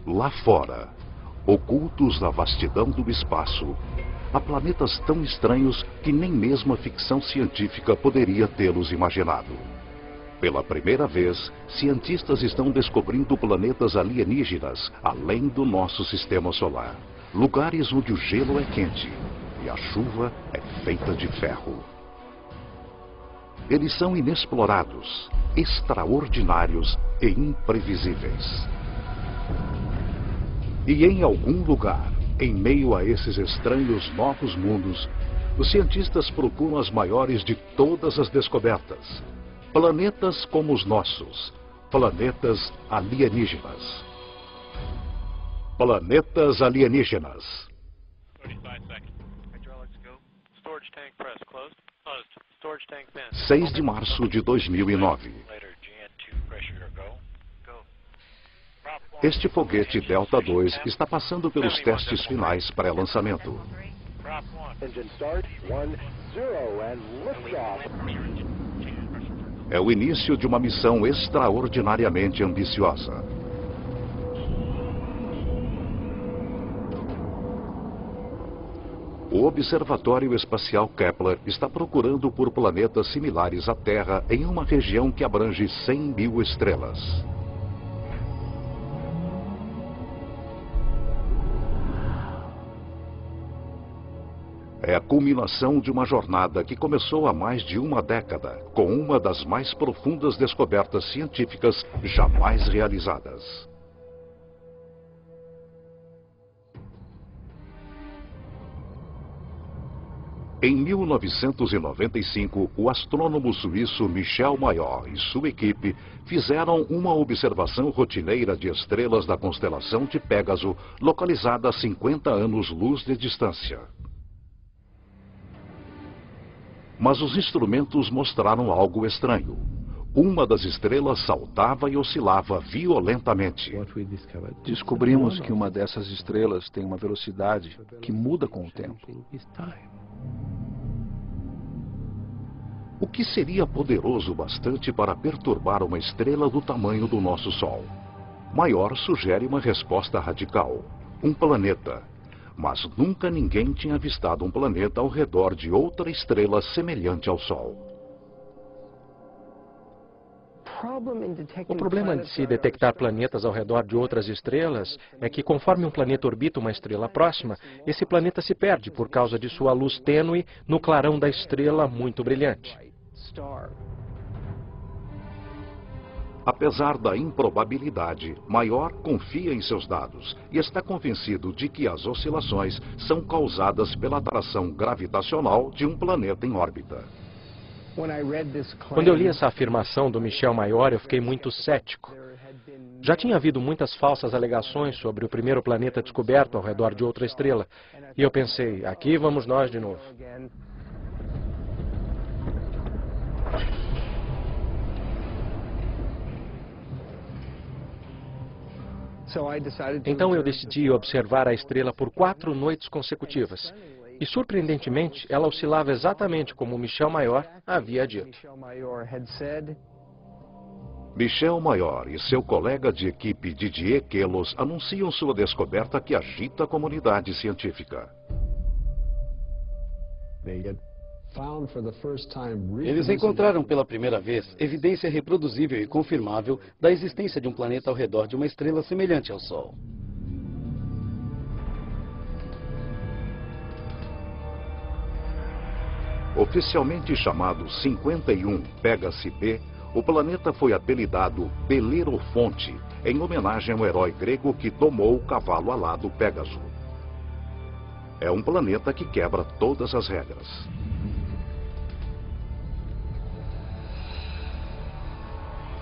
Lá fora, ocultos na vastidão do espaço, há planetas tão estranhos que nem mesmo a ficção científica poderia tê-los imaginado. Pela primeira vez, cientistas estão descobrindo planetas alienígenas além do nosso sistema solar. Lugares onde o gelo é quente e a chuva é feita de ferro. Eles são inexplorados, extraordinários e imprevisíveis. E em algum lugar, em meio a esses estranhos novos mundos, os cientistas procuram as maiores de todas as descobertas. Planetas como os nossos. Planetas alienígenas. Planetas alienígenas. 6 de março de 2009. Este foguete Delta II está passando pelos testes finais pré-lançamento. É o início de uma missão extraordinariamente ambiciosa. O Observatório Espacial Kepler está procurando por planetas similares à Terra em uma região que abrange 100.000 estrelas. É a culminação de uma jornada que começou há mais de uma década, com uma das mais profundas descobertas científicas jamais realizadas. Em 1995, o astrônomo suíço Michel Mayor e sua equipe fizeram uma observação rotineira de estrelas da constelação de Pégaso, localizada a 50 anos-luz de distância. Mas os instrumentos mostraram algo estranho. Uma das estrelas saltava e oscilava violentamente. Descobrimos que uma dessas estrelas tem uma velocidade que muda com o tempo. O que seria poderoso bastante para perturbar uma estrela do tamanho do nosso Sol? Mayor sugere uma resposta radical: um planeta. Mas nunca ninguém tinha avistado um planeta ao redor de outra estrela semelhante ao Sol. O problema de se detectar planetas ao redor de outras estrelas é que, conforme um planeta orbita uma estrela próxima, esse planeta se perde por causa de sua luz tênue no clarão da estrela muito brilhante. Apesar da improbabilidade, Mayor confia em seus dados e está convencido de que as oscilações são causadas pela atração gravitacional de um planeta em órbita. Quando eu li essa afirmação do Michel Mayor, eu fiquei muito cético. Já tinha havido muitas falsas alegações sobre o primeiro planeta descoberto ao redor de outra estrela. E eu pensei, aqui vamos nós de novo. Então eu decidi observar a estrela por 4 noites consecutivas. E, surpreendentemente, ela oscilava exatamente como Michel Mayor havia dito. Michel Mayor e seu colega de equipe Didier Queloz anunciam sua descoberta que agita a comunidade científica. Eles encontraram pela primeira vez evidência reproduzível e confirmável da existência de um planeta ao redor de uma estrela semelhante ao Sol. Oficialmente chamado 51 Pégase B, o planeta foi apelidado Belerofonte, em homenagem ao herói grego que domou o cavalo alado Pégaso. É um planeta que quebra todas as regras.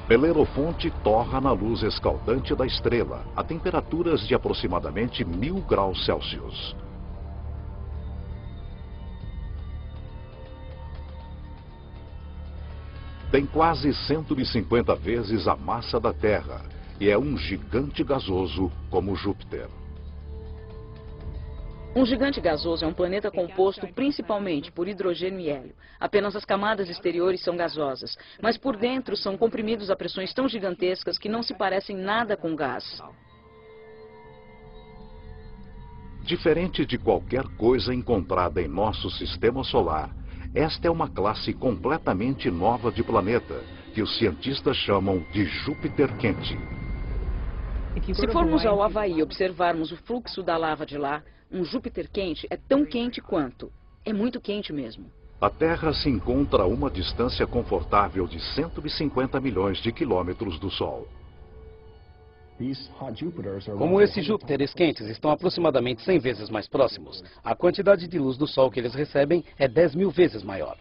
Belerofonte torra na luz escaldante da estrela, a temperaturas de aproximadamente 1000 graus Celsius. Tem quase 150 vezes a massa da Terra e é um gigante gasoso como Júpiter. Um gigante gasoso é um planeta composto principalmente por hidrogênio e hélio. Apenas as camadas exteriores são gasosas, mas por dentro são comprimidos a pressões tão gigantescas que não se parecem nada com gás. Diferente de qualquer coisa encontrada em nosso sistema solar, esta é uma classe completamente nova de planeta, que os cientistas chamam de Júpiter quente. Se formos ao Havaí e observarmos o fluxo da lava de lá, um Júpiter quente é tão quente quanto. É muito quente mesmo. A Terra se encontra a uma distância confortável de 150 milhões de quilômetros do Sol. Como esses Júpiteres quentes estão aproximadamente 100 vezes mais próximos, a quantidade de luz do Sol que eles recebem é 10.000 vezes maior.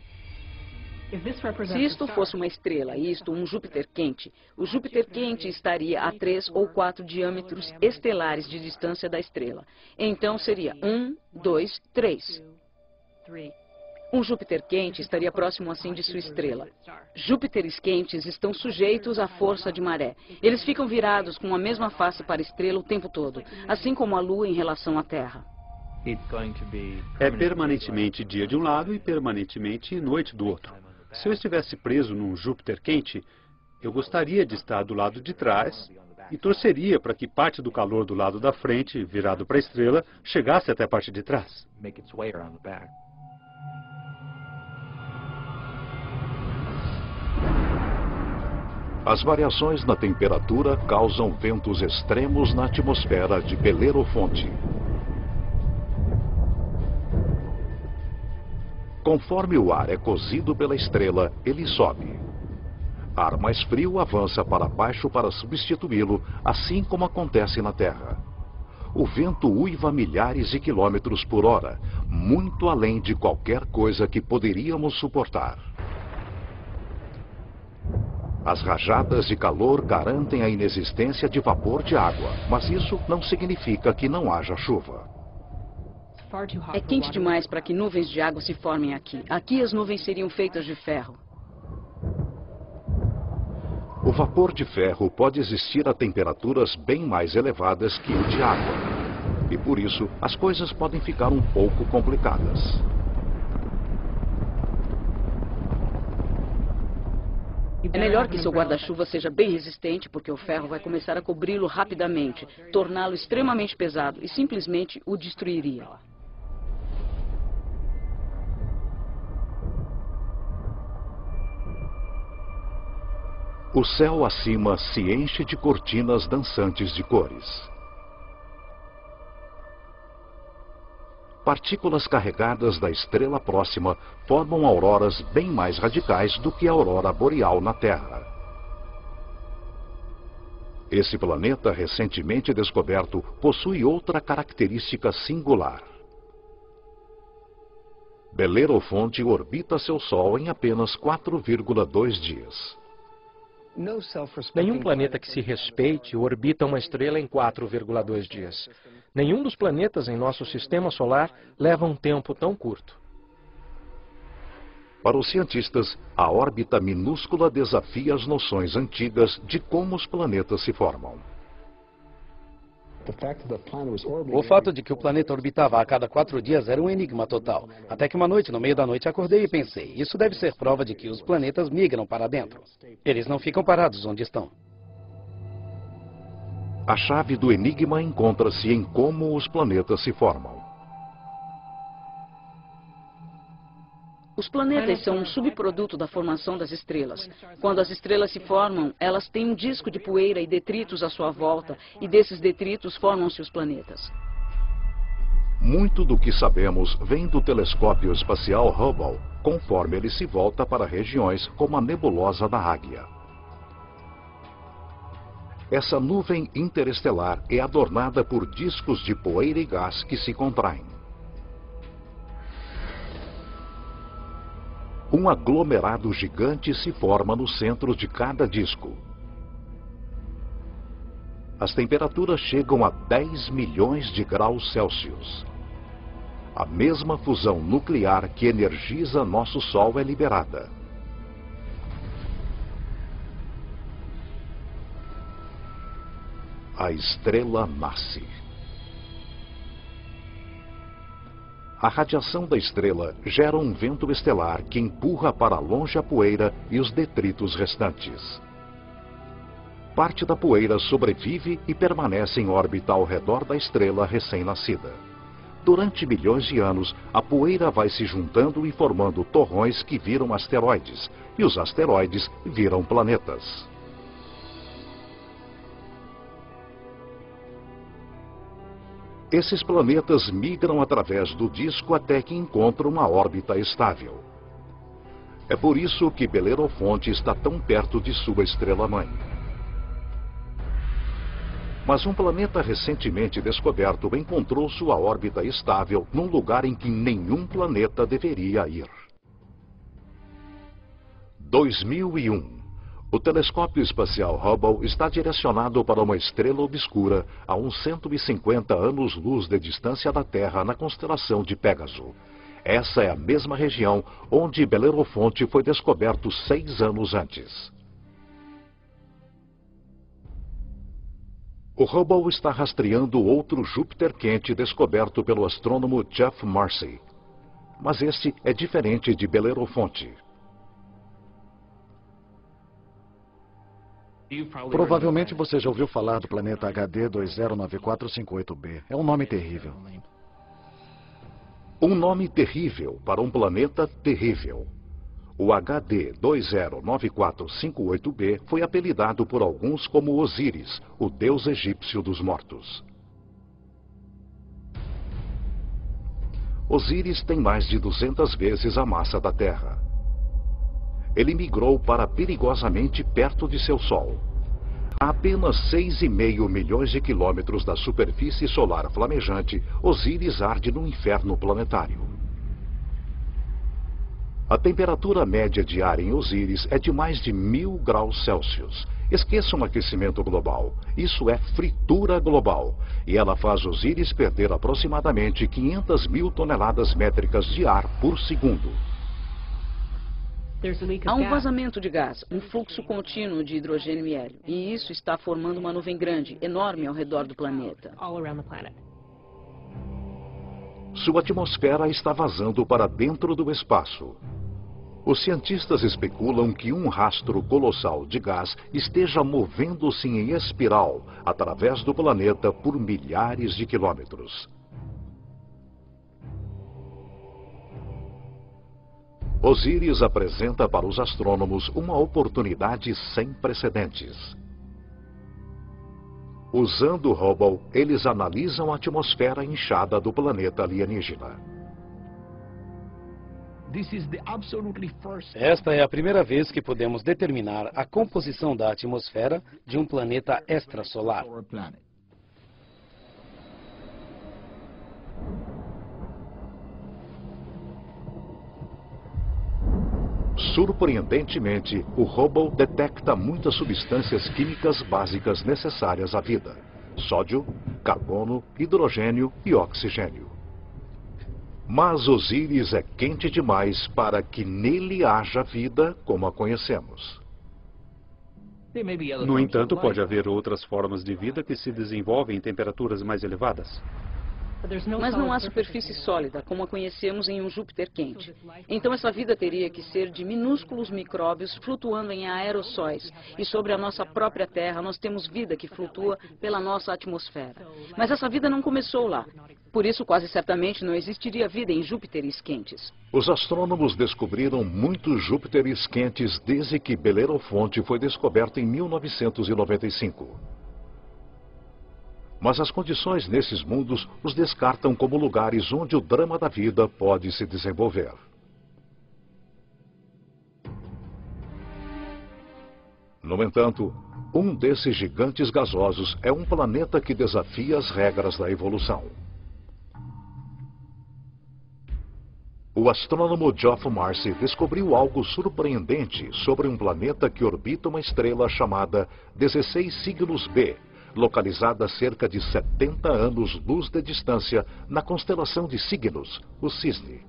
Se isto fosse uma estrela e isto um Júpiter quente, o Júpiter quente estaria a 3 ou 4 diâmetros estelares de distância da estrela. Então seria 1, 2, 3. Um Júpiter quente estaria próximo assim de sua estrela. Júpiteres quentes estão sujeitos à força de maré. Eles ficam virados com a mesma face para a estrela o tempo todo, assim como a Lua em relação à Terra. É permanentemente dia de um lado e permanentemente noite do outro. Se eu estivesse preso num Júpiter quente, eu gostaria de estar do lado de trás e torceria para que parte do calor do lado da frente, virado para a estrela, chegasse até a parte de trás. As variações na temperatura causam ventos extremos na atmosfera de Belerofonte. Conforme o ar é cozido pela estrela, ele sobe. Ar mais frio avança para baixo para substituí-lo, assim como acontece na Terra. O vento uiva a milhares de quilômetros por hora, muito além de qualquer coisa que poderíamos suportar. As rajadas de calor garantem a inexistência de vapor de água, mas isso não significa que não haja chuva. É quente demais para que nuvens de água se formem aqui. Aqui as nuvens seriam feitas de ferro. O vapor de ferro pode existir a temperaturas bem mais elevadas que o de água. E por isso, as coisas podem ficar um pouco complicadas. É melhor que seu guarda-chuva seja bem resistente, porque o ferro vai começar a cobri-lo rapidamente, torná-lo extremamente pesado e simplesmente o destruiria. O céu acima se enche de cortinas dançantes de cores. Partículas carregadas da estrela próxima formam auroras bem mais radicais do que a aurora boreal na Terra. Esse planeta recentemente descoberto possui outra característica singular. Belerofonte orbita seu Sol em apenas 4,2 dias. Nenhum planeta que se respeite orbita uma estrela em 4,2 dias. Nenhum dos planetas em nosso sistema solar leva um tempo tão curto. Para os cientistas, a órbita minúscula desafia as noções antigas de como os planetas se formam. O fato de que o planeta orbitava a cada 4 dias era um enigma total. Até que uma noite, no meio da noite, acordei e pensei, isso deve ser prova de que os planetas migram para dentro. Eles não ficam parados onde estão. A chave do enigma encontra-se em como os planetas se formam. Os planetas são um subproduto da formação das estrelas. Quando as estrelas se formam, elas têm um disco de poeira e detritos à sua volta, e desses detritos formam-se os planetas. Muito do que sabemos vem do telescópio espacial Hubble, conforme ele se volta para regiões como a nebulosa da Águia. Essa nuvem interestelar é adornada por discos de poeira e gás que se contraem. Um aglomerado gigante se forma no centro de cada disco. As temperaturas chegam a 10 milhões de graus Celsius. A mesma fusão nuclear que energiza nosso Sol é liberada. A estrela nasce. A radiação da estrela gera um vento estelar que empurra para longe a poeira e os detritos restantes. Parte da poeira sobrevive e permanece em órbita ao redor da estrela recém-nascida. Durante milhões de anos, a poeira vai se juntando e formando torrões que viram asteroides, e os asteroides viram planetas. Esses planetas migram através do disco até que encontram uma órbita estável. É por isso que Belerofonte está tão perto de sua estrela-mãe. Mas um planeta recentemente descoberto encontrou sua órbita estável num lugar em que nenhum planeta deveria ir. 2001. O telescópio espacial Hubble está direcionado para uma estrela obscura a uns 150 anos-luz de distância da Terra na constelação de Pégaso. Essa é a mesma região onde Belerofonte foi descoberto 6 anos antes. O Hubble está rastreando outro Júpiter quente descoberto pelo astrônomo Geoff Marcy. Mas esse é diferente de Belerofonte. Provavelmente você já ouviu falar do planeta HD 209458b. É um nome terrível. Um nome terrível para um planeta terrível. O HD 209458b foi apelidado por alguns como Osíris, o deus egípcio dos mortos. Osíris tem mais de 200 vezes a massa da Terra. Ele migrou para perigosamente perto de seu Sol. A apenas 6,5 milhões de quilômetros da superfície solar flamejante, Osíris arde no inferno planetário. A temperatura média diária em Osíris é de mais de 1000 graus Celsius. Esqueçam o aquecimento global. Isso é fritura global. E ela faz Osíris perder aproximadamente 500 mil toneladas métricas de ar por segundo. Há um vazamento de gás, um fluxo contínuo de hidrogênio e hélio. E isso está formando uma nuvem grande, enorme ao redor do planeta. Sua atmosfera está vazando para dentro do espaço. Os cientistas especulam que um rastro colossal de gás esteja movendo-se em espiral através do planeta por milhares de quilômetros. Osíris apresenta para os astrônomos uma oportunidade sem precedentes. Usando o Hubble, eles analisam a atmosfera inchada do planeta alienígena. Esta é a primeira vez que podemos determinar a composição da atmosfera de um planeta extrasolar. Surpreendentemente, o Hubble detecta muitas substâncias químicas básicas necessárias à vida: sódio, carbono, hidrogênio e oxigênio. Mas Osíris é quente demais para que nele haja vida como a conhecemos. No entanto, pode haver outras formas de vida que se desenvolvem em temperaturas mais elevadas. Mas não há superfície sólida, como a conhecemos em um Júpiter quente. Então essa vida teria que ser de minúsculos micróbios flutuando em aerossóis. E sobre a nossa própria Terra, nós temos vida que flutua pela nossa atmosfera. Mas essa vida não começou lá. Por isso, quase certamente, não existiria vida em Júpiteres quentes. Os astrônomos descobriram muitos Júpiteres quentes desde que Belerofonte foi descoberto em 1995. Mas as condições nesses mundos os descartam como lugares onde o drama da vida pode se desenvolver. No entanto, um desses gigantes gasosos é um planeta que desafia as regras da evolução. O astrônomo Geoff Marcy descobriu algo surpreendente sobre um planeta que orbita uma estrela chamada 16 Cygnus b, localizada a cerca de 70 anos-luz de distância na constelação de Cygnus, o Cisne.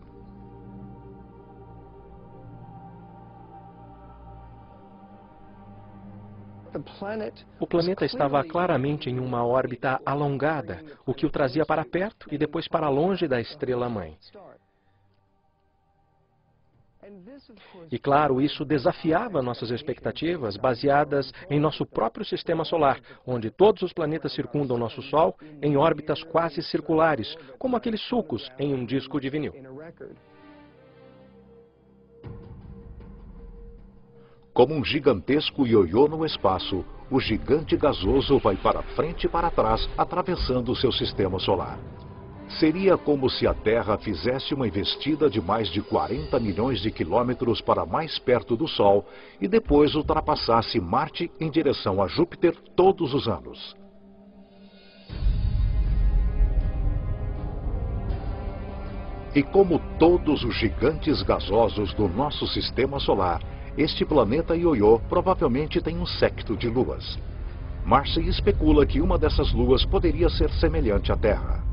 O planeta estava claramente em uma órbita alongada, o que o trazia para perto e depois para longe da estrela-mãe. E claro, isso desafiava nossas expectativas baseadas em nosso próprio sistema solar, onde todos os planetas circundam nosso Sol em órbitas quase circulares, como aqueles sulcos em um disco de vinil. Como um gigantesco ioiô no espaço, o gigante gasoso vai para frente e para trás, atravessando seu sistema solar. Seria como se a Terra fizesse uma investida de mais de 40 milhões de quilômetros para mais perto do Sol e depois ultrapassasse Marte em direção a Júpiter todos os anos. E como todos os gigantes gasosos do nosso sistema solar, este planeta ioiô provavelmente tem um séquito de luas. Marcy especula que uma dessas luas poderia ser semelhante à Terra.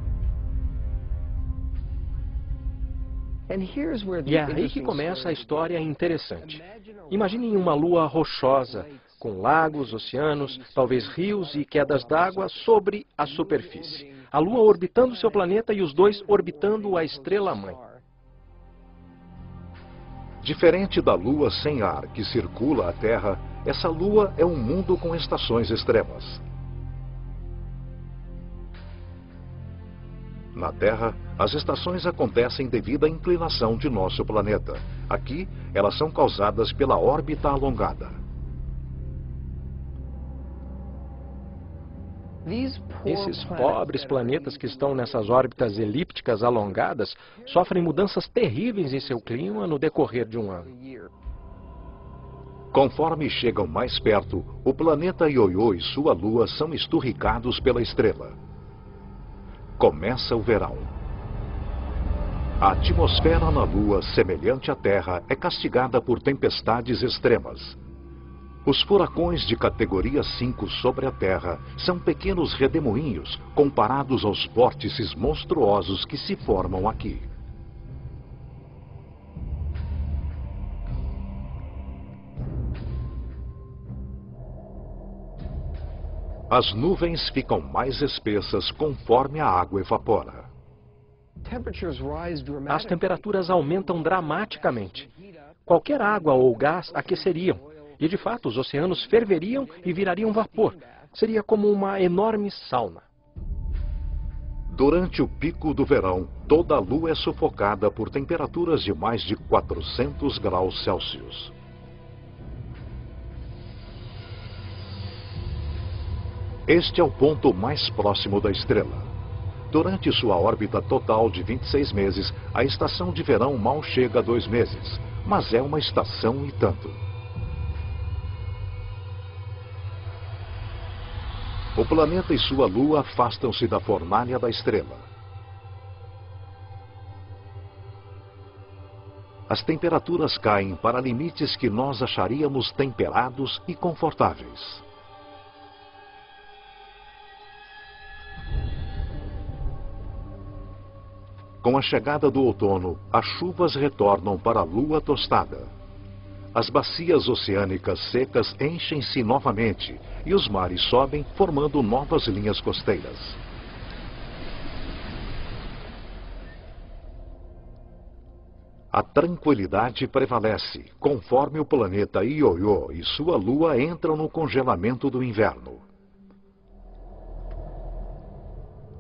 E é aí que começa a história interessante. Imaginem uma lua rochosa, com lagos, oceanos, talvez rios e quedas d'água sobre a superfície. A lua orbitando seu planeta e os dois orbitando a estrela-mãe. Diferente da lua sem ar que circula a Terra, essa lua é um mundo com estações extremas. Na Terra, as estações acontecem devido à inclinação de nosso planeta. Aqui, elas são causadas pela órbita alongada. Esses pobres planetas que estão nessas órbitas elípticas alongadas sofrem mudanças terríveis em seu clima no decorrer de um ano. Conforme chegam mais perto, o planeta ioiô e sua lua são esturricados pela estrela. Começa o verão. A atmosfera na Lua, semelhante à Terra, é castigada por tempestades extremas. Os furacões de categoria 5 sobre a Terra são pequenos redemoinhos comparados aos vórtices monstruosos que se formam aqui. As nuvens ficam mais espessas conforme a água evapora. As temperaturas aumentam dramaticamente. Qualquer água ou gás aqueceriam. E, de fato, os oceanos ferveriam e virariam vapor. Seria como uma enorme sauna. Durante o pico do verão, toda a Lua é sufocada por temperaturas de mais de 400 graus Celsius. Este é o ponto mais próximo da estrela. Durante sua órbita total de 26 meses, a estação de verão mal chega a 2 meses, mas é uma estação e tanto. O planeta e sua lua afastam-se da fornalha da estrela. As temperaturas caem para limites que nós acharíamos temperados e confortáveis. Com a chegada do outono, as chuvas retornam para a lua tostada. As bacias oceânicas secas enchem-se novamente e os mares sobem, formando novas linhas costeiras. A tranquilidade prevalece, conforme o planeta Ioiô e sua lua entram no congelamento do inverno.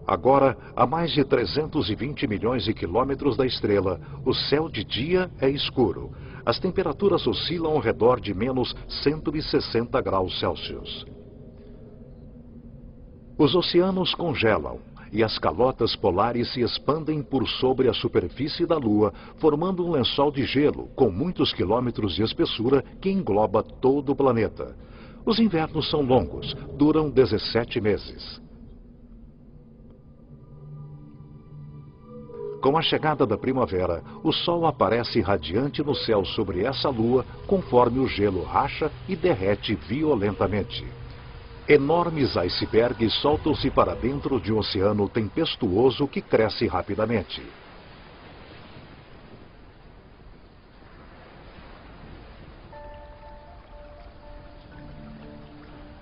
Agora, a mais de 320 milhões de quilômetros da estrela, o céu de dia é escuro. As temperaturas oscilam ao redor de menos 160 graus Celsius. Os oceanos congelam e as calotas polares se expandem por sobre a superfície da Lua, formando um lençol de gelo com muitos quilômetros de espessura que engloba todo o planeta. Os invernos são longos, duram 17 meses. Com a chegada da primavera, o Sol aparece radiante no céu sobre essa lua, conforme o gelo racha e derrete violentamente. Enormes icebergs soltam-se para dentro de um oceano tempestuoso que cresce rapidamente.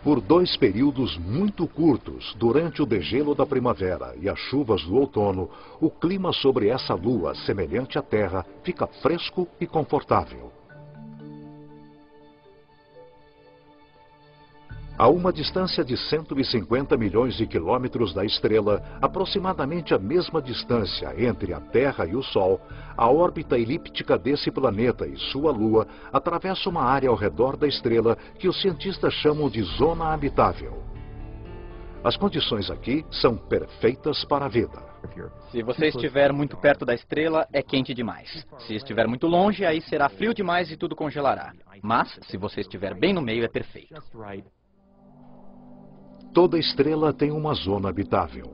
Por 2 períodos muito curtos, durante o degelo da primavera e as chuvas do outono, o clima sobre essa lua, semelhante à Terra, fica fresco e confortável. A uma distância de 150 milhões de quilômetros da estrela, aproximadamente a mesma distância entre a Terra e o Sol, a órbita elíptica desse planeta e sua Lua atravessa uma área ao redor da estrela que os cientistas chamam de zona habitável. As condições aqui são perfeitas para a vida. Se você estiver muito perto da estrela, é quente demais. Se estiver muito longe, aí será frio demais e tudo congelará. Mas, se você estiver bem no meio, é perfeito. Toda estrela tem uma zona habitável.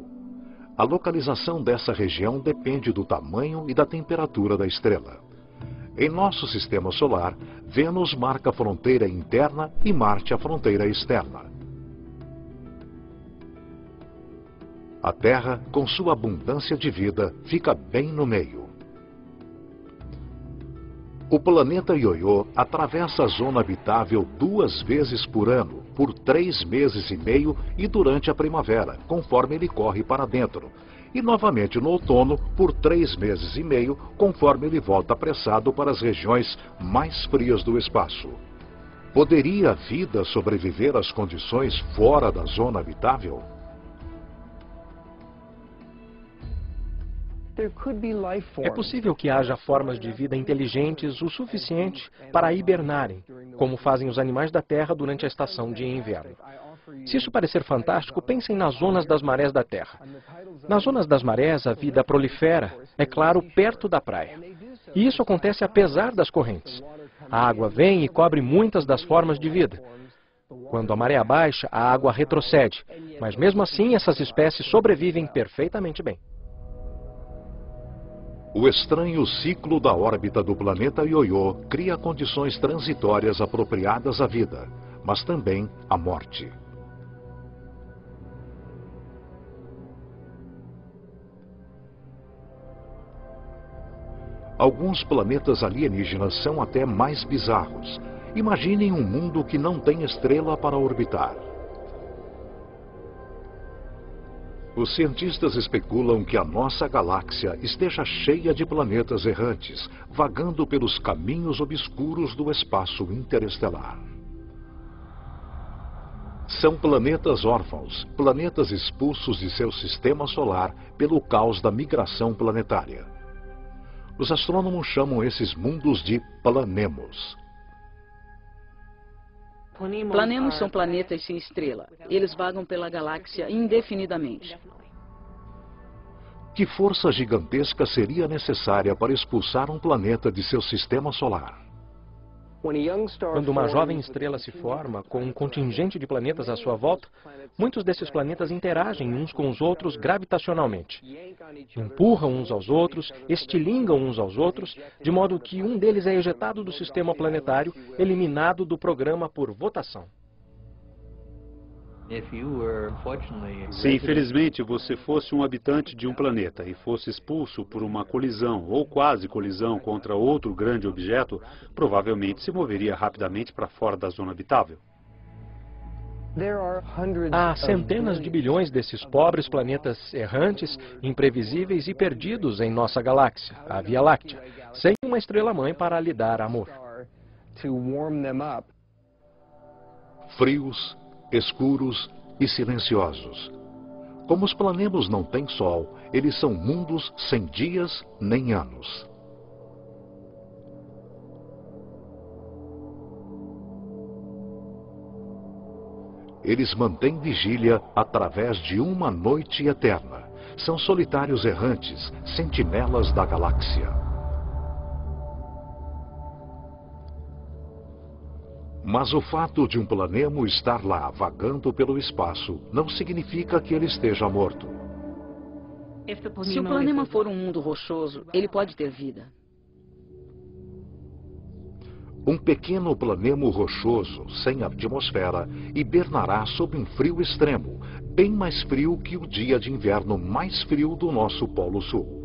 A localização dessa região depende do tamanho e da temperatura da estrela. Em nosso sistema solar, Vênus marca a fronteira interna e Marte a fronteira externa. A Terra, com sua abundância de vida, fica bem no meio. O planeta Ioiô atravessa a zona habitável 2 vezes por ano, por 3 meses e meio e durante a primavera, conforme ele corre para dentro. E novamente no outono, por 3 meses e meio, conforme ele volta apressado para as regiões mais frias do espaço. Poderia a vida sobreviver às condições fora da zona habitável? É possível que haja formas de vida inteligentes o suficiente para hibernarem, como fazem os animais da Terra durante a estação de inverno. Se isso parecer fantástico, pensem nas zonas das marés da Terra. Nas zonas das marés, a vida prolifera, é claro, perto da praia. E isso acontece apesar das correntes. A água vem e cobre muitas das formas de vida. Quando a maré baixa, a água retrocede, mas mesmo assim essas espécies sobrevivem perfeitamente bem. O estranho ciclo da órbita do planeta Ioiô cria condições transitórias apropriadas à vida, mas também à morte. Alguns planetas alienígenas são até mais bizarros. Imaginem um mundo que não tem estrela para orbitar. Os cientistas especulam que a nossa galáxia esteja cheia de planetas errantes, vagando pelos caminhos obscuros do espaço interestelar. São planetas órfãos, planetas expulsos de seu sistema solar pelo caos da migração planetária. Os astrônomos chamam esses mundos de planemos. Planemos são planetas sem estrela. Eles vagam pela galáxia indefinidamente. Que força gigantesca seria necessária para expulsar um planeta de seu sistema solar? Quando uma jovem estrela se forma, com um contingente de planetas à sua volta, muitos desses planetas interagem uns com os outros gravitacionalmente. Empurram uns aos outros, estilingam uns aos outros, de modo que um deles é ejetado do sistema planetário, eliminado do programa por votação. Se infelizmente você fosse um habitante de um planeta e fosse expulso por uma colisão ou quase colisão contra outro grande objeto, provavelmente se moveria rapidamente para fora da zona habitável. Há centenas de bilhões desses pobres planetas errantes, imprevisíveis e perdidos em nossa galáxia, a Via Láctea, sem uma estrela-mãe para lhe dar amor. Frios, escuros e silenciosos. Como os planemos não têm sol, eles são mundos sem dias nem anos. Eles mantêm vigília através de uma noite eterna. São solitários errantes, sentinelas da galáxia. Mas o fato de um planemo estar lá vagando pelo espaço não significa que ele esteja morto. Se o planema for um mundo rochoso, ele pode ter vida. Um pequeno planemo rochoso, sem atmosfera, hibernará sob um frio extremo, bem mais frio que o dia de inverno mais frio do nosso Polo Sul.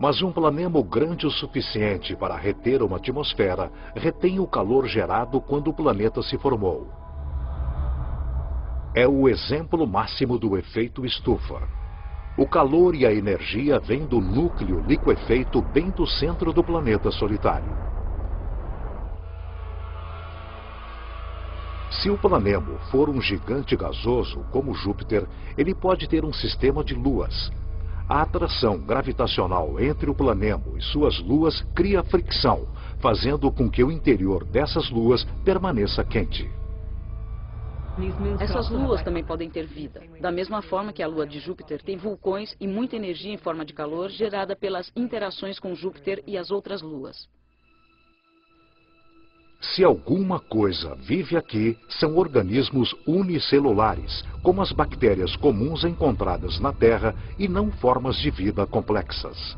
Mas um planemo grande o suficiente para reter uma atmosfera retém o calor gerado quando o planeta se formou. É o exemplo máximo do efeito estufa. O calor e a energia vêm do núcleo liquefeito bem do centro do planeta solitário. Se o planemo for um gigante gasoso, como Júpiter, ele pode ter um sistema de luas. A atração gravitacional entre o planemo e suas luas cria fricção, fazendo com que o interior dessas luas permaneça quente. Essas luas também podem ter vida, da mesma forma que a lua de Júpiter tem vulcões e muita energia em forma de calor gerada pelas interações com Júpiter e as outras luas. Se alguma coisa vive aqui, são organismos unicelulares, como as bactérias comuns encontradas na Terra e não formas de vida complexas.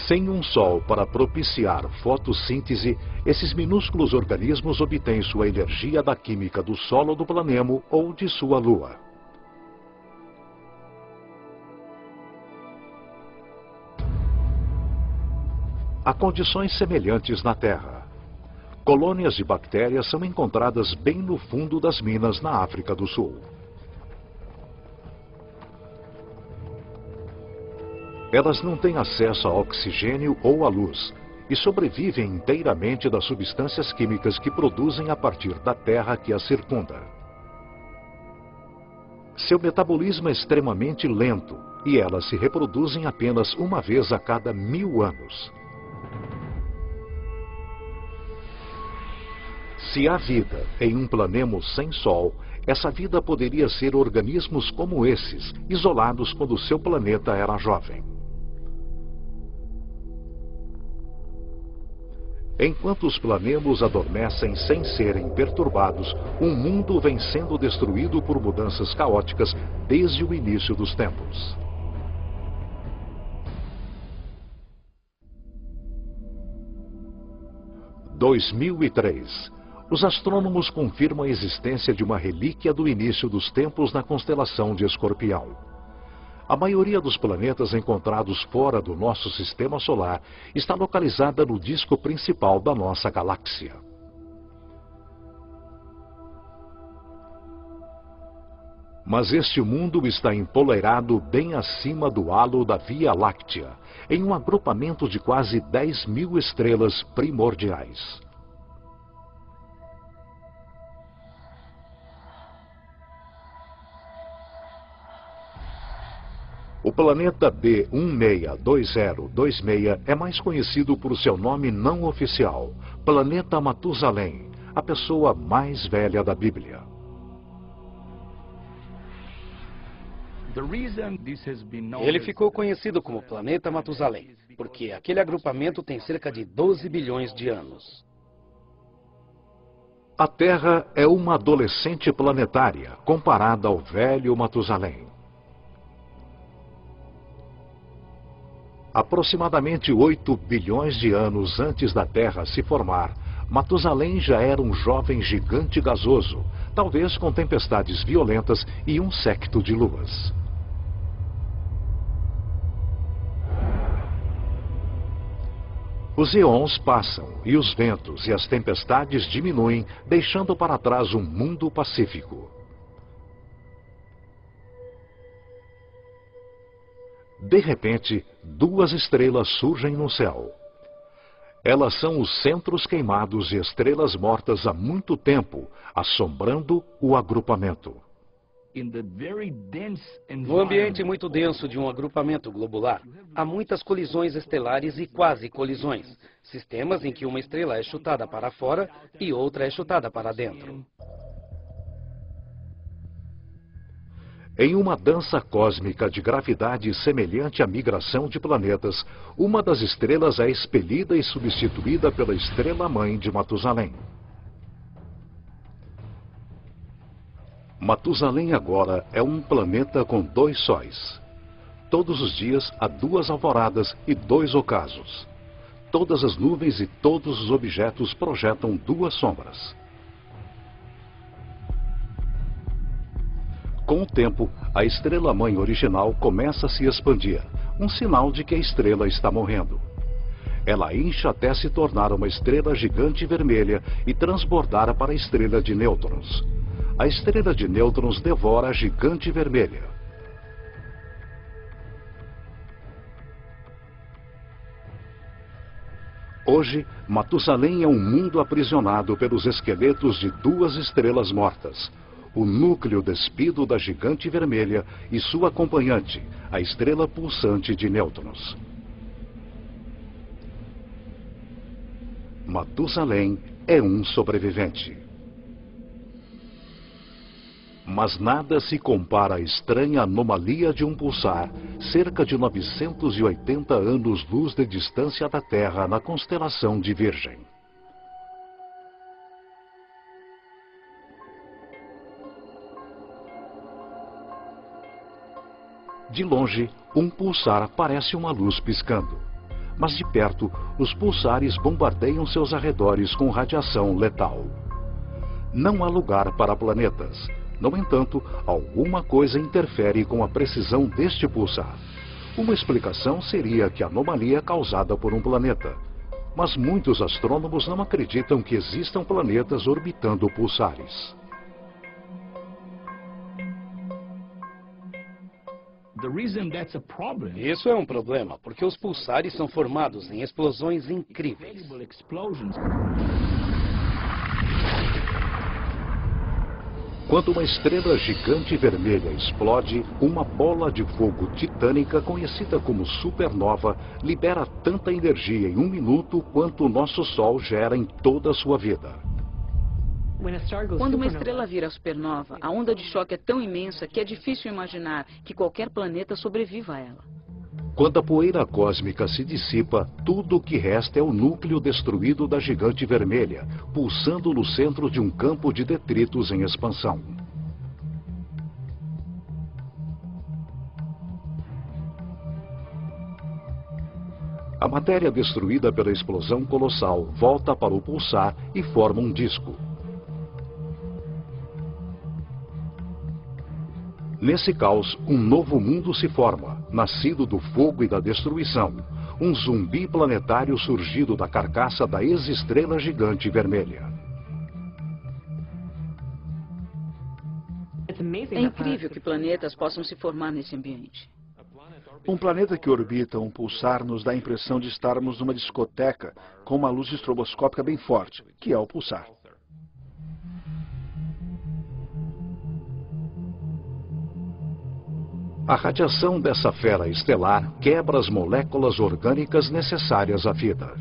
Sem um sol para propiciar fotossíntese, esses minúsculos organismos obtêm sua energia da química do solo do planemo ou de sua lua. Há condições semelhantes na Terra. Colônias de bactérias são encontradas bem no fundo das minas na África do Sul. Elas não têm acesso a oxigênio ou à luz e sobrevivem inteiramente das substâncias químicas que produzem a partir da terra que as circunda. Seu metabolismo é extremamente lento e elas se reproduzem apenas uma vez a cada 1000 anos. Se há vida em um planemo sem Sol, essa vida poderia ser organismos como esses, isolados quando seu planeta era jovem. Enquanto os planemos adormecem sem serem perturbados, um mundo vem sendo destruído por mudanças caóticas desde o início dos tempos. Em 2003, os astrônomos confirmam a existência de uma relíquia do início dos tempos na constelação de Escorpião. A maioria dos planetas encontrados fora do nosso sistema solar está localizada no disco principal da nossa galáxia. Mas este mundo está empoleirado bem acima do halo da Via Láctea, em um agrupamento de quase 10.000 estrelas primordiais. O planeta B162026 é mais conhecido por seu nome não oficial, Planeta Matusalém, a pessoa mais velha da Bíblia. Ele ficou conhecido como Planeta Matusalém, porque aquele agrupamento tem cerca de 12 bilhões de anos. A Terra é uma adolescente planetária comparada ao velho Matusalém. Aproximadamente 8 bilhões de anos antes da Terra se formar, Matusalém já era um jovem gigante gasoso, talvez com tempestades violentas e um séquito de luas. Os eons passam e os ventos e as tempestades diminuem, deixando para trás um mundo pacífico. De repente, duas estrelas surgem no céu. Elas são os centros queimados de estrelas mortas há muito tempo, assombrando o agrupamento. No ambiente muito denso de um agrupamento globular, há muitas colisões estelares e quase colisões, sistemas em que uma estrela é chutada para fora e outra é chutada para dentro. Em uma dança cósmica de gravidade semelhante à migração de planetas, uma das estrelas é expelida e substituída pela estrela-mãe de Matusalém. Matusalém agora é um planeta com 2 sóis. Todos os dias há 2 alvoradas e 2 ocasos. Todas as nuvens e todos os objetos projetam 2 sombras. Com o tempo, a estrela-mãe original começa a se expandir, um sinal de que a estrela está morrendo. Ela incha até se tornar uma estrela gigante vermelha e transbordar para a estrela de nêutrons. A estrela de nêutrons devora a gigante vermelha. Hoje, Matusalém é um mundo aprisionado pelos esqueletos de duas estrelas mortas. O núcleo despido da gigante vermelha e sua acompanhante, a estrela pulsante de nêutrons. Matusalém é um sobrevivente. Mas nada se compara à estranha anomalia de um pulsar, cerca de 980 anos-luz de distância da Terra na constelação de Virgem. De longe, um pulsar parece uma luz piscando. Mas de perto, os pulsares bombardeiam seus arredores com radiação letal. Não há lugar para planetas. No entanto, alguma coisa interfere com a precisão deste pulsar. Uma explicação seria que a anomalia é causada por um planeta. Mas muitos astrônomos não acreditam que existam planetas orbitando pulsares. Isso é um problema, porque os pulsares são formados em explosões incríveis. Quando uma estrela gigante vermelha explode, uma bola de fogo titânica conhecida como supernova libera tanta energia em 1 minuto quanto o nosso Sol gera em toda a sua vida. Quando uma estrela vira supernova, a onda de choque é tão imensa que é difícil imaginar que qualquer planeta sobreviva a ela. Quando a poeira cósmica se dissipa, tudo o que resta é o núcleo destruído da gigante vermelha, pulsando no centro de um campo de detritos em expansão. A matéria destruída pela explosão colossal volta para o pulsar e forma um disco. Nesse caos, um novo mundo se forma, nascido do fogo e da destruição. Um zumbi planetário surgido da carcaça da ex-estrela gigante vermelha. É incrível que planetas possam se formar nesse ambiente. Um planeta que orbita um pulsar nos dá a impressão de estarmos numa discoteca com uma luz estroboscópica bem forte, que é o pulsar. A radiação dessa fera estelar quebra as moléculas orgânicas necessárias à vida.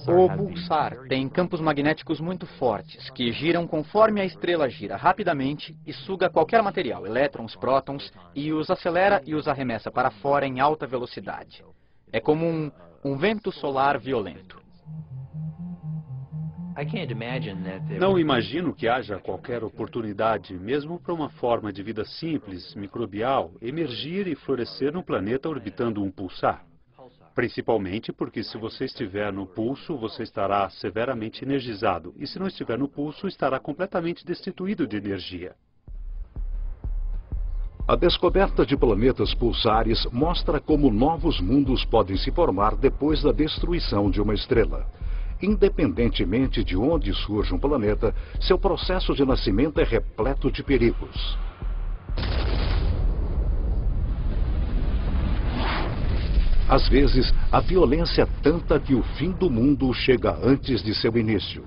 O pulsar tem campos magnéticos muito fortes, que giram conforme a estrela gira rapidamente e suga qualquer material, elétrons, prótons, e os acelera e os arremessa para fora em alta velocidade. É como um vento solar violento. Não imagino que haja qualquer oportunidade, mesmo para uma forma de vida simples, microbial, emergir e florescer num planeta orbitando um pulsar. Principalmente porque se você estiver no pulso, você estará severamente energizado. E se não estiver no pulso, estará completamente destituído de energia. A descoberta de planetas pulsares mostra como novos mundos podem se formar depois da destruição de uma estrela. Independentemente de onde surge um planeta, seu processo de nascimento é repleto de perigos. Às vezes, a violência é tanta que o fim do mundo chega antes de seu início.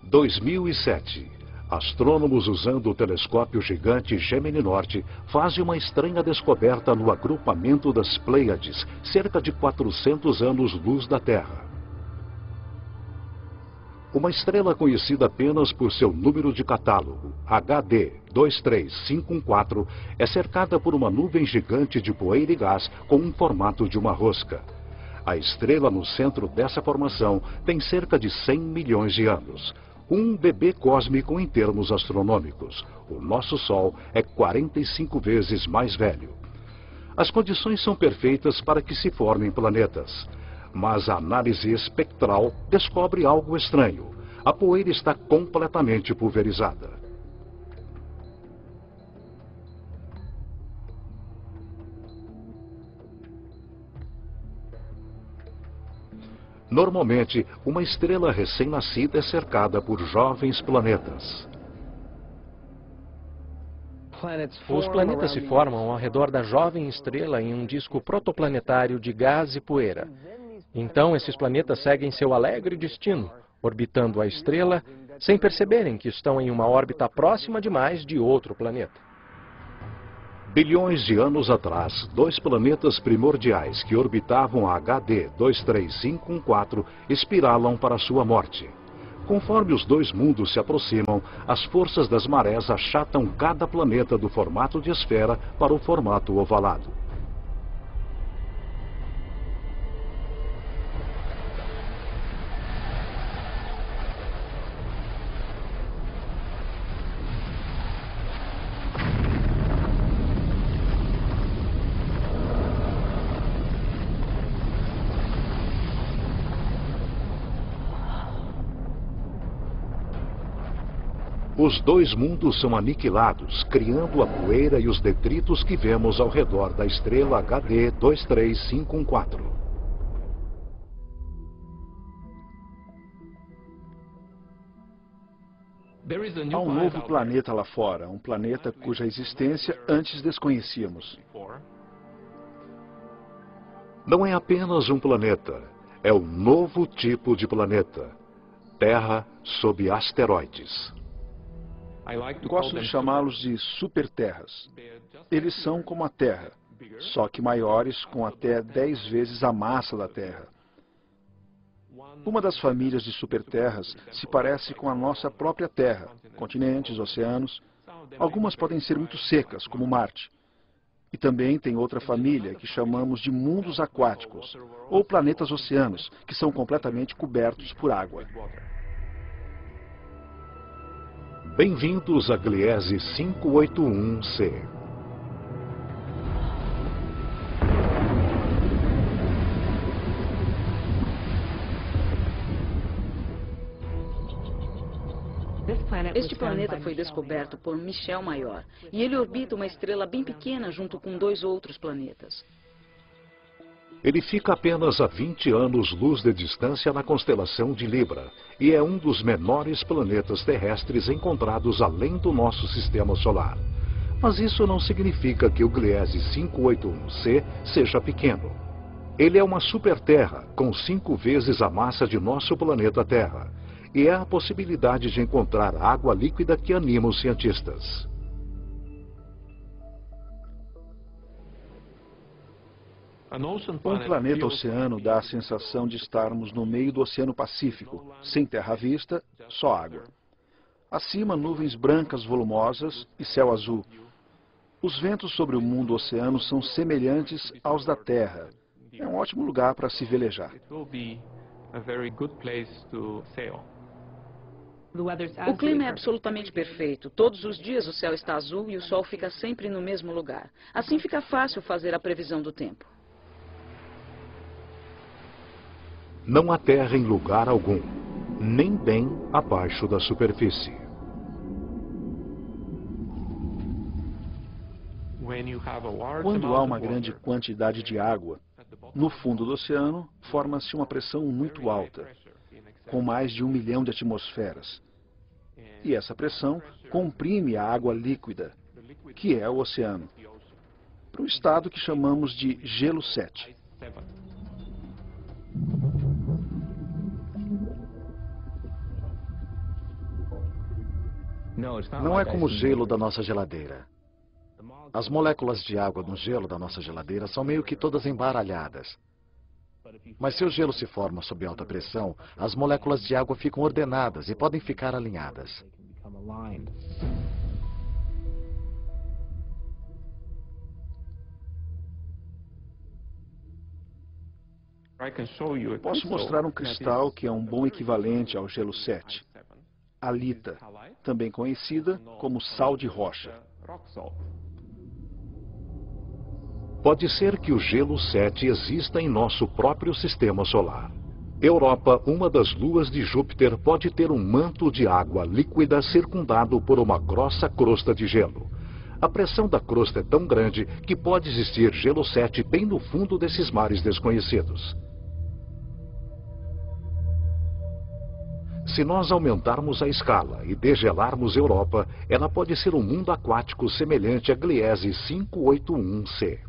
Em 2007, astrônomos usando o telescópio gigante Gemini Norte fazem uma estranha descoberta no agrupamento das Pleiades, cerca de 400 anos-luz da Terra. Uma estrela conhecida apenas por seu número de catálogo, HD 23514, é cercada por uma nuvem gigante de poeira e gás com um formato de uma rosca. A estrela no centro dessa formação tem cerca de 100 milhões de anos. Um bebê cósmico em termos astronômicos. O nosso Sol é 45 vezes mais velho. As condições são perfeitas para que se formem planetas. Mas a análise espectral descobre algo estranho. A poeira está completamente pulverizada. Normalmente, uma estrela recém-nascida é cercada por jovens planetas. Os planetas se formam ao redor da jovem estrela em um disco protoplanetário de gás e poeira. Então, esses planetas seguem seu alegre destino, orbitando a estrela, sem perceberem que estão em uma órbita próxima demais de outro planeta. Bilhões de anos atrás, dois planetas primordiais que orbitavam a HD 23514 espiralam para sua morte. Conforme os dois mundos se aproximam, as forças das marés achatam cada planeta do formato de esfera para o formato ovalado. Os dois mundos são aniquilados, criando a poeira e os detritos que vemos ao redor da estrela HD 23514. Há um novo planeta lá fora, um planeta cuja existência antes desconhecíamos. Não é apenas um planeta, é um novo tipo de planeta. Terra sob asteroides. Gosto de chamá-los de superterras. Eles são como a Terra, só que maiores, com até 10 vezes a massa da Terra. Uma das famílias de superterras se parece com a nossa própria Terra, continentes, oceanos. Algumas podem ser muito secas, como Marte. E também tem outra família que chamamos de mundos aquáticos, ou planetas oceanos, que são completamente cobertos por água. Bem-vindos a Gliese 581c. Este planeta foi descoberto por Michel Mayor, e ele orbita uma estrela bem pequena junto com dois outros planetas. Ele fica apenas a 20 anos-luz de distância na constelação de Libra e é um dos menores planetas terrestres encontrados além do nosso sistema solar. Mas isso não significa que o Gliese 581c seja pequeno. Ele é uma superterra com 5 vezes a massa de nosso planeta Terra e é a possibilidade de encontrar água líquida que anima os cientistas. Um planeta oceano dá a sensação de estarmos no meio do Oceano Pacífico, sem terra à vista, só água. Acima, nuvens brancas volumosas e céu azul. Os ventos sobre o mundo oceano são semelhantes aos da Terra. É um ótimo lugar para se velejar. O clima é absolutamente perfeito. Todos os dias o céu está azul e o sol fica sempre no mesmo lugar. Assim fica fácil fazer a previsão do tempo. Não há terra em lugar algum, nem bem abaixo da superfície. Quando há uma grande quantidade de água, no fundo do oceano forma-se uma pressão muito alta, com mais de 1 milhão de atmosferas. E essa pressão comprime a água líquida, que é o oceano, para um estado que chamamos de gelo 7. Não é como o gelo da nossa geladeira. As moléculas de água no gelo da nossa geladeira são meio que todas embaralhadas. Mas se o gelo se forma sob alta pressão, as moléculas de água ficam ordenadas e podem ficar alinhadas. Posso mostrar um cristal que é um bom equivalente ao gelo 7. Halita, também conhecida como sal de rocha. Pode ser que o gelo 7 exista em nosso próprio sistema solar. Europa, uma das luas de Júpiter, pode ter um manto de água líquida circundado por uma grossa crosta de gelo. A pressão da crosta é tão grande que pode existir gelo 7 bem no fundo desses mares desconhecidos. Se nós aumentarmos a escala e degelarmos Europa, ela pode ser um mundo aquático semelhante a Gliese 581c.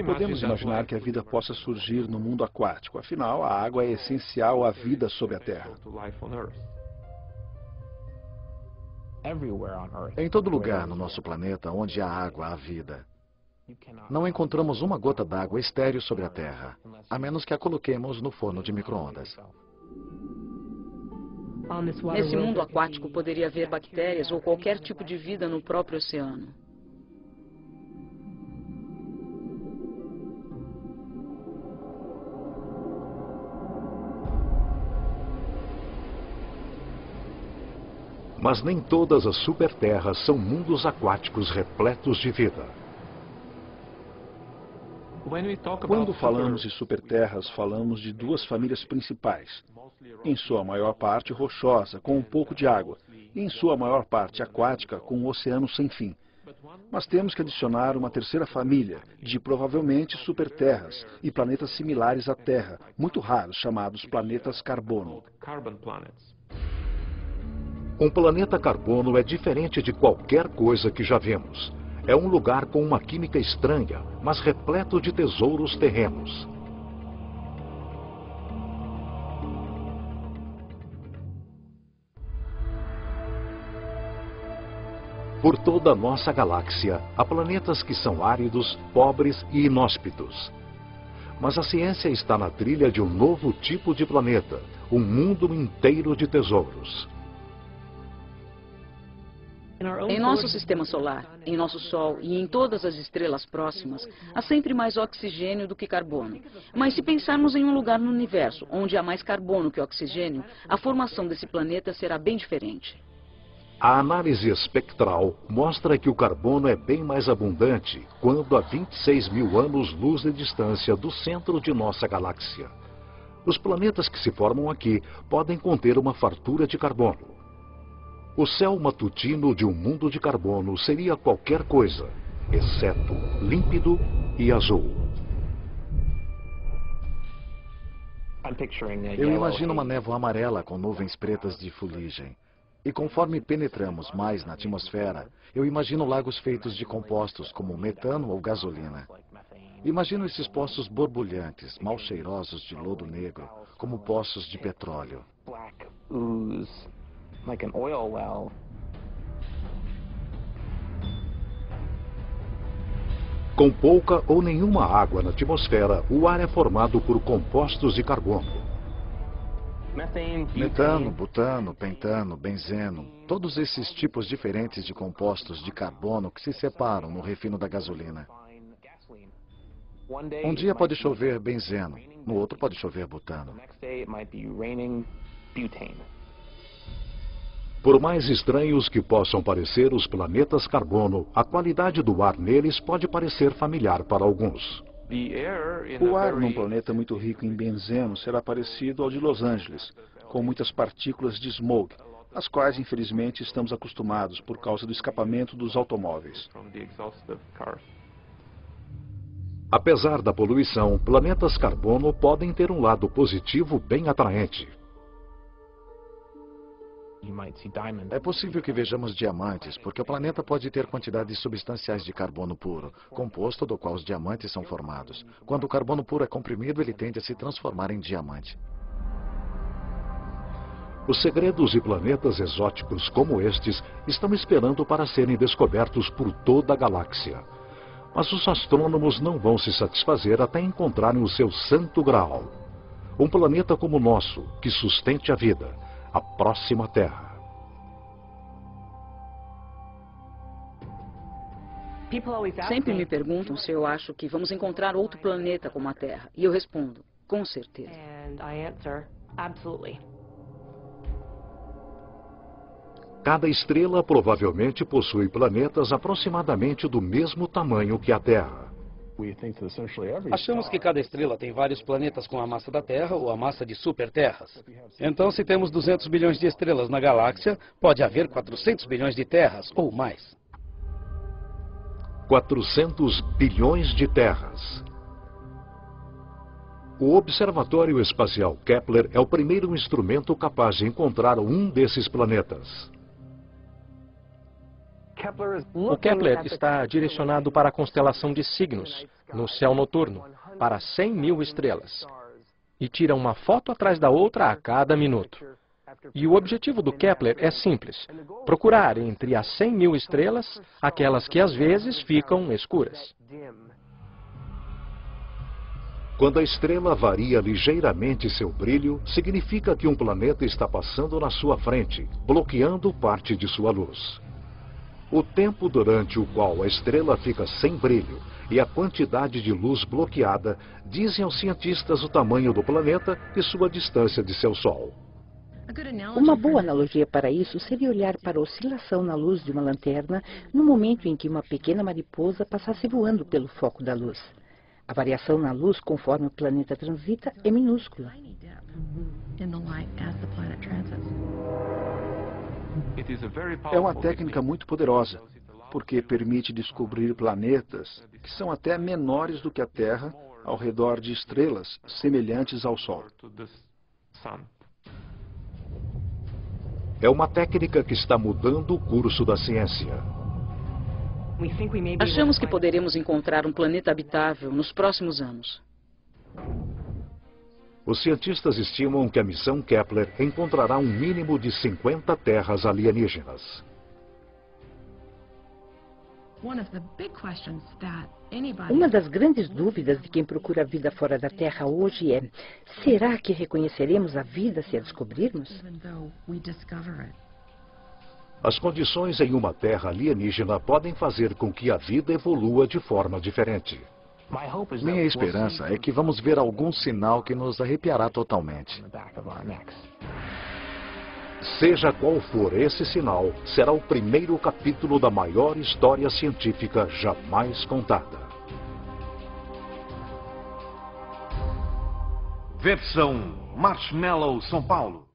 Podemos imaginar que a vida possa surgir no mundo aquático. Afinal, a água é essencial à vida sobre a Terra. Em todo lugar no nosso planeta onde há água, há vida. Não encontramos uma gota d'água estéril sobre a Terra, a menos que a coloquemos no forno de micro-ondas. Nesse mundo aquático poderia haver bactérias ou qualquer tipo de vida no próprio oceano. Mas nem todas as superterras são mundos aquáticos repletos de vida. Quando falamos de superterras, falamos de duas famílias principais. Em sua maior parte rochosa, com um pouco de água, e em sua maior parte aquática, com um oceano sem fim. Mas temos que adicionar uma terceira família, de provavelmente superterras e planetas similares à Terra, muito raros, chamados planetas carbono. Um planeta carbono é diferente de qualquer coisa que já vimos. É um lugar com uma química estranha, mas repleto de tesouros terrenos. Por toda a nossa galáxia, há planetas que são áridos, pobres e inóspitos. Mas a ciência está na trilha de um novo tipo de planeta, um mundo inteiro de tesouros. Em nosso sistema solar, em nosso Sol e em todas as estrelas próximas, há sempre mais oxigênio do que carbono. Mas se pensarmos em um lugar no universo onde há mais carbono que oxigênio, a formação desse planeta será bem diferente. A análise espectral mostra que o carbono é bem mais abundante quando a 26 mil anos-luz de distância do centro de nossa galáxia. Os planetas que se formam aqui podem conter uma fartura de carbono. O céu matutino de um mundo de carbono seria qualquer coisa, exceto límpido e azul. Eu imagino uma névoa amarela com nuvens pretas de fuligem. E conforme penetramos mais na atmosfera, eu imagino lagos feitos de compostos como metano ou gasolina. Imagino esses poços borbulhantes, mal cheirosos de lodo negro, como poços de petróleo. Com pouca ou nenhuma água na atmosfera, o ar é formado por compostos de carbono. Metano, butano, pentano, benzeno, todos esses tipos diferentes de compostos de carbono que se separam no refino da gasolina. Um dia pode chover benzeno, no outro pode chover butano. Por mais estranhos que possam parecer os planetas carbono, a qualidade do ar neles pode parecer familiar para alguns. O ar num planeta muito rico em benzeno será parecido ao de Los Angeles, com muitas partículas de smog, às quais infelizmente estamos acostumados por causa do escapamento dos automóveis. Apesar da poluição, planetas carbono podem ter um lado positivo bem atraente. É possível que vejamos diamantes, porque o planeta pode ter quantidades substanciais de carbono puro, composto do qual os diamantes são formados. Quando o carbono puro é comprimido, ele tende a se transformar em diamante. Os segredos de planetas exóticos como estes estão esperando para serem descobertos por toda a galáxia. Mas os astrônomos não vão se satisfazer até encontrarem o seu santo graal. Um planeta como o nosso, que sustente a vida. A próxima Terra. Sempre me perguntam se eu acho que vamos encontrar outro planeta como a Terra. E eu respondo, com certeza. Cada estrela provavelmente possui planetas aproximadamente do mesmo tamanho que a Terra. Achamos que cada estrela tem vários planetas com a massa da Terra ou a massa de superterras. Então, se temos 200 bilhões de estrelas na galáxia, pode haver 400 bilhões de terras ou mais. 400 bilhões de terras. O Observatório Espacial Kepler é o primeiro instrumento capaz de encontrar um desses planetas. O Kepler está direcionado para a constelação de Cygnus, no céu noturno, para 100.000 estrelas, e tira uma foto atrás da outra a cada minuto. E o objetivo do Kepler é simples: procurar entre as 100.000 estrelas aquelas que às vezes ficam escuras. Quando a estrela varia ligeiramente seu brilho, significa que um planeta está passando na sua frente, bloqueando parte de sua luz. O tempo durante o qual a estrela fica sem brilho e a quantidade de luz bloqueada dizem aos cientistas o tamanho do planeta e sua distância de seu Sol. Uma boa analogia para isso seria olhar para a oscilação na luz de uma lanterna no momento em que uma pequena mariposa passasse voando pelo foco da luz. A variação na luz conforme o planeta transita é minúscula. É uma técnica muito poderosa, porque permite descobrir planetas que são até menores do que a Terra ao redor de estrelas semelhantes ao Sol. É uma técnica que está mudando o curso da ciência. Achamos que poderemos encontrar um planeta habitável nos próximos anos. Os cientistas estimam que a missão Kepler encontrará um mínimo de 50 terras alienígenas. Uma das grandes dúvidas de quem procura a vida fora da Terra hoje é: será que reconheceremos a vida se a descobrirmos? As condições em uma terra alienígena podem fazer com que a vida evolua de forma diferente. Minha esperança é que vamos ver algum sinal que nos arrepiará totalmente. Seja qual for esse sinal, será o primeiro capítulo da maior história científica jamais contada. Versão Marshmallow São Paulo.